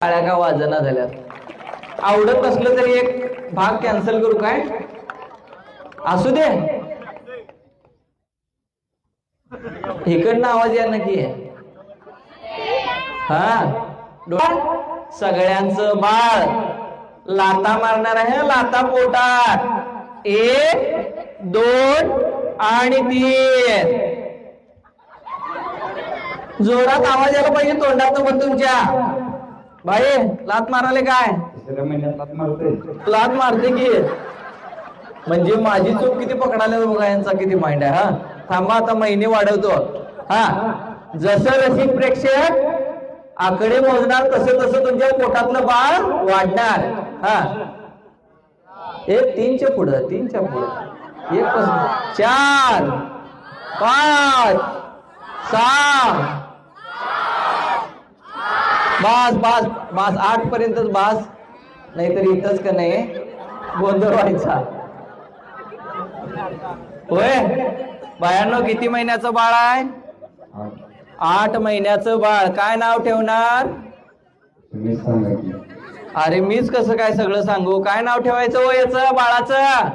टाळ्या का वाजना झाल्यात. आवडत नसलं तरी एक भाग कॅन्सल करू काय? असू दे, इकडनं आवाज या नक्की. हा, सगळ्यांचं बाळ लाता मारणार आहे. लाता पोटात 1 2 आणि 3. जोरात आवाज यायला पाहिजे तोंडात पण तुमच्या. बाई लात माराले काय? लात मारते की. म्हणजे माझी चूक किती पकडायला बघा, यांचा किती माइंड आहे. हा थांबा, आता महिने वाढवतो. हा, जसं रसिक प्रेक्षक आकडे मोजणार तसं तसं तुमच्या पोटातलं बाळ वाढणार. हा, 3च्या पुढं 3च्या पुढं 1 4 5 6. बास बास बास, 8 पर्यंतच बास, नाहीतर इथंच का नाही गोंधळ व्हायचा. होय बायांनो, किती महिन्याचं बाळ आहे? 8 महिन्याचं बाळ. काय नाव ठेवणार? अरे मीच कसं काय सगळं सांगू? काय नाव ठेवायचं याचं बाळाचं?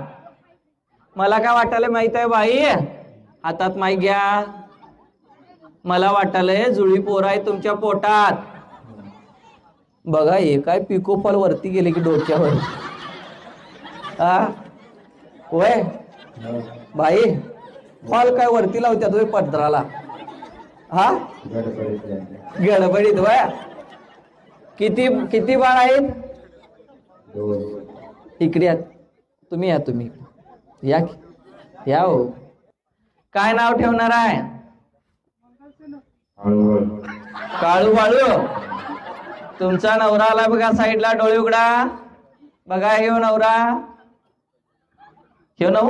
मला काय वाटायला माहित आहे बाई? हातात माईक घ्या. मला वाटायलंय जुळी पोर आहे तुमच्या पोटात. बघा, हे काय पिकोफॉल वरती गेले की डोक्यावर. हा होय बाई, फॉल काय वरती लावत्यात होय पदराला? हा, गडबडीत वय. किती किती बाळ आहेत? 2. इकडे या तुम्ही, या तुम्ही या या. हो, काय नाव ठेवणार आहे? काळू बाळू. तुमचा नवरा आला बघा, साईडला डोळे उघडा. बघा, हे नवरा, हे नव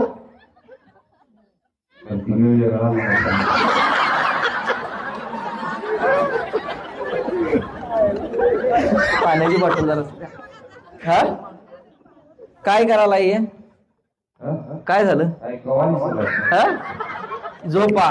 पाण्याची बॉटल जरा. हा, काय करायला ये? काय झालं? हा, झोपा.